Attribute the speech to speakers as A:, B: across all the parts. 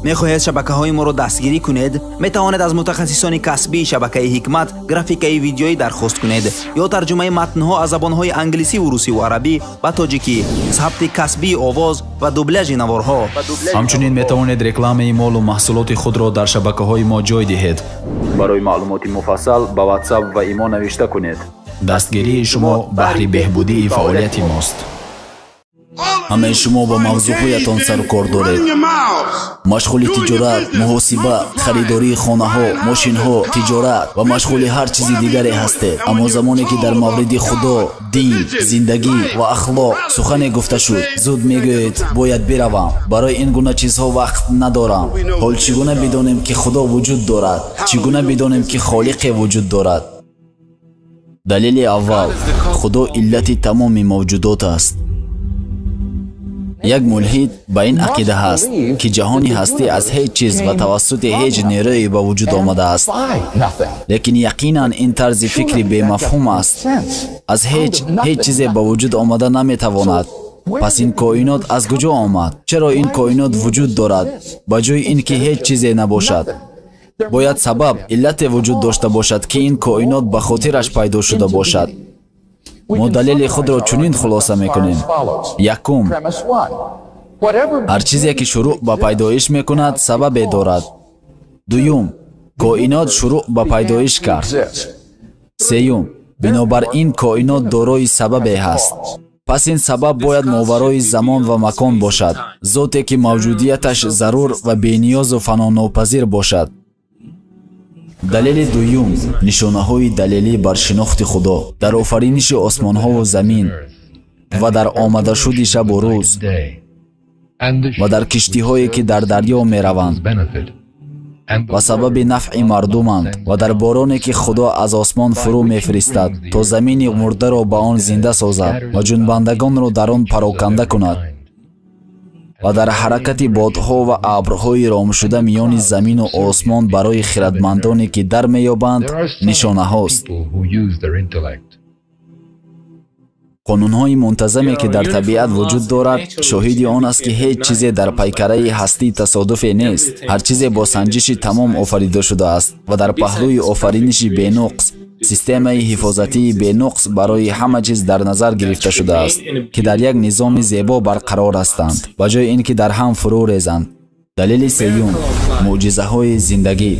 A: می‌خواهید شبکه‌های ما را دستگیری کنید؟ می‌توانید از متخصصان کسبی شبکه حکمت گرافیکای ویدیویی درخواست کنید یا ترجمه متن‌ها از زبان‌های انگلیسی و روسی و عربی به تاجیکی، ثبت کسبی آواز و دوبلاژ نوارها.
B: همچنین می‌توانید رکلام مال و محصولات خود را در شبکه‌های ما جای دهید. برای معلومات مفصل به واتساپ و ایما نوشته کنید. دستگیری شما بهر بهبودی فعالیت ماست. همه شما با موضوعهایتان سر و کار دارید. مشغول تجارت، محاسبه، خریداری خانه‌ها، ماشین‌ها، تجارت و مشغول هر چیز دیگری هستید. اما زمانی که در مورد خدا، دین، زندگی و اخلاق سخن گفته شد، زود میگویید باید بروم. برای این گونه چیزها وقت ندارم. حال چگونه بدانیم که خدا وجود دارد؟ چگونه بدانیم که خالق وجود دارد؟ دلیل اول، خدا علت تمام موجودات است. یک ملحد به این عقیده هست که جهانی هستی از هیچ چیز و توسط هیچ نیرویی به وجود آمده است. لیکن یقینا این طرز فکری بی مفهوم است. از هیچ چیزی به وجود آمده نمیتواند. پس این کائنات از کجا آمد؟ چرا این کائنات وجود دارد به جای اینکه هیچ چیزی نباشد؟ باید سبب، علت وجود داشته باشد که این کائنات به خاطرش پیدا شده باشد. ما دلیل خود را چنین خلاصه میکنیم. یکم، هر چیزی که شروع به پیدایش میکند سبب دارد. دوم، کائنات شروع به پیدایش کرد. سیوم، بنابراین کائنات دارای سببی هست. پس این سبب باید ماورای زمان و مکان باشد، ذاتی که موجودیتش ضرور و بی‌نیاز و فناناپذیر باشد. دلیل دوم، نشانه‌های دلیلی بر شناخت خدا در آفرینش آسمان‌ها و زمین و در آمده شد شب و روز و در کشتی‌هایی که در دریا می‌روند و سبب نفع مردمند و در بارانی که خدا از آسمان فرو می‌فرستد تا زمین مرده را به آن زنده سازد و جنبندگان را در آن پراکنده کند و در حرکت بادها و ابرهای رام شده میان زمین و آسمان برای خردمندانی که در میابند نشانه هاست. قانونهای منتظمی که در طبیعت وجود دارد شاهدی آن است که هیچ چیزی در پیکره هستی تصادفی نیست. هر چیزی با سنجش تمام آفریده شده است و در پهلوی آفرینش بی‌نقص سیستم حفاظتی بی‌نقص برای همه چیز در نظر گرفته شده است که در یک نظام زیبا برقرار هستند به جای اینکه در هم فرو ریزند. دلیل سوم، معجزه‌های زندگی.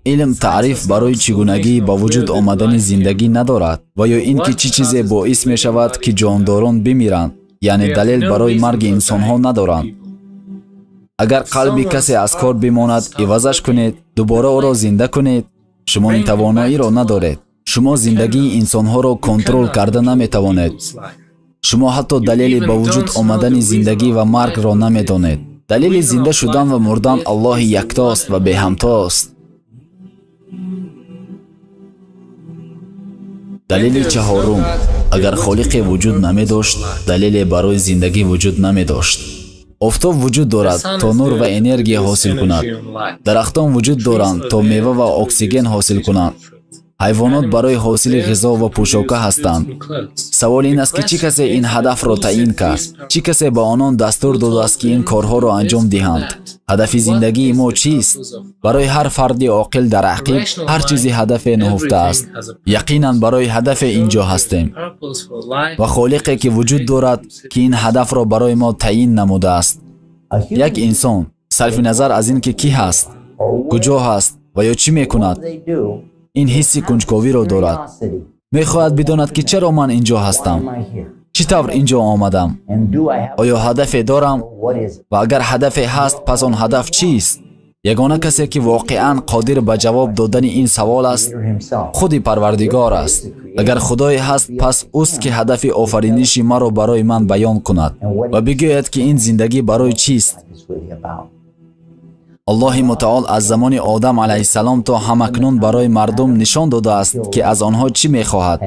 B: علم تعریف برای چگونگی با وجود آمدن زندگی ندارد و یا اینکه چه چیزی باعث می شود که جانداران بمیرند، یعنی دلیل برای مرگ انسان‌ها ندارند. اگر قلب کسی از کار بماند عوضش کنید، دوباره او را زنده کنید. شما این توانایی را ندارید. شما زندگی انسان‌ها را کنترل کرده نمی‌توانید. شما حتی دلیل به وجود آمدن زندگی و مرگ را نمی‌دانید. دلیل زنده شدن و مردن الله یکتاست و به همتاست. دلیل چهارم، اگر خالق وجود نمی‌داشت، دلیل برای زندگی وجود نمی‌داشت. آفتاب وجود دارد تا نور و انرژی حاصل کند. درختان وجود دارند تا میوه و اکسیژن حاصل کنند. حیوانات برای حاصل غذا و پوشاک هستند. سوال این است که چه کسی این هدف را تعیین کرد؟ چه کسی به آنان دستور داده است که این کارها را انجام دهند؟ هدف زندگی ما چیست؟ برای هر فرد عاقل در حقیقت هر چیزی هدف نهفته است. یقینا برای هدف اینجا هستیم و خالقی که وجود دارد که این هدف را برای ما تعیین نموده است. یک انسان صرف نظر از این که کی هست، کجا هست و یا چی میکند، این حس کنجکاوی را دارد. میخواهد بداند که چرا من اینجا هستم، چطور اینجا آمدم، آیا هدفی دارم و اگر هدفی هست پس آن هدف چیست؟ یگانه کسی که واقعا قادر به جواب دادن این سوال است خود پروردگار است. اگر خدای هست پس اوست که هدف آفرینش ما را برای من بیان کند و بگوید که این زندگی برای چیست. الله متعال از زمان آدم علیه السلام تا همکنون برای مردم نشان داده است که از آنها چی میخواهد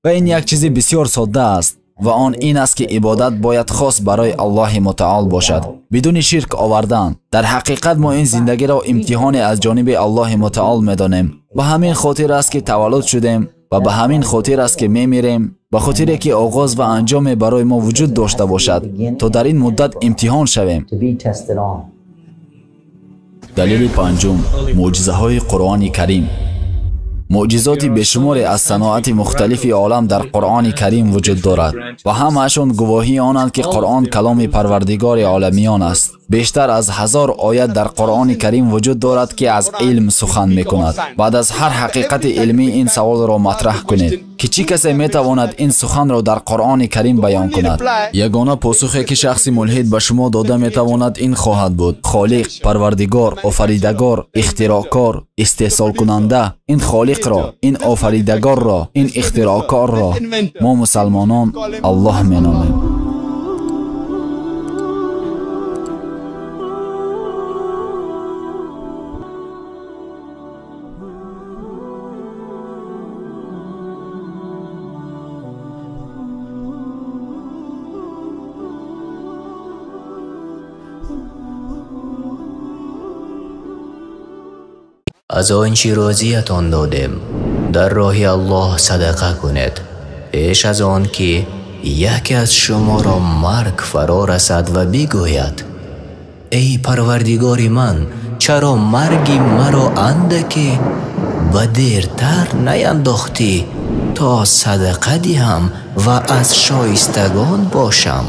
B: و این یک چیز بسیار ساده است و آن این است که عبادت باید خاص برای الله متعال باشد بدون شرک آوردن. در حقیقت ما این زندگی را امتحان از جانب الله متعال می‌دانیم. به همین خاطر است که تولد شدیم و به همین خاطر است که میمیریم، به خاطر که آغاز و انجام برای ما وجود داشته باشد تا در این مدت امتحان شویم. دلیل پنجم، معجزه های قرآن کریم. معجزات بشماری از صناعت مختلف عالم در قرآن کریم وجود دارد و همه‌شان گواهی آنند که قرآن کلام پروردگار عالمیان است. بیشتر از 1000 آیت در قرآن کریم وجود دارد که از علم سخن می‌کند. بعد از هر حقیقت علمی این سوال را مطرح کنید که چی کسی می‌تواند این سخن را در قرآن کریم بیان کند؟ یگانه پاسخی که شخص ملحد به شما داده می‌تواند این خواهد بود: خالق، پروردگار، آفریدگار، اختراعکار، استحصال کننده. این خالق را، این آفریدگار را، این اختراعکار را ما مسلمانان الله می‌نامیم.
C: از آنچه راضیتان دادیم در راه الله صدقه کنید پیش از آن که یکی از شما را مرگ فرا رسد و بگوید: ای پروردگار من، چرا مرگی مرا اندکی به دیرتر نینداختی تا صدقه دهم و از شایستگان باشم؟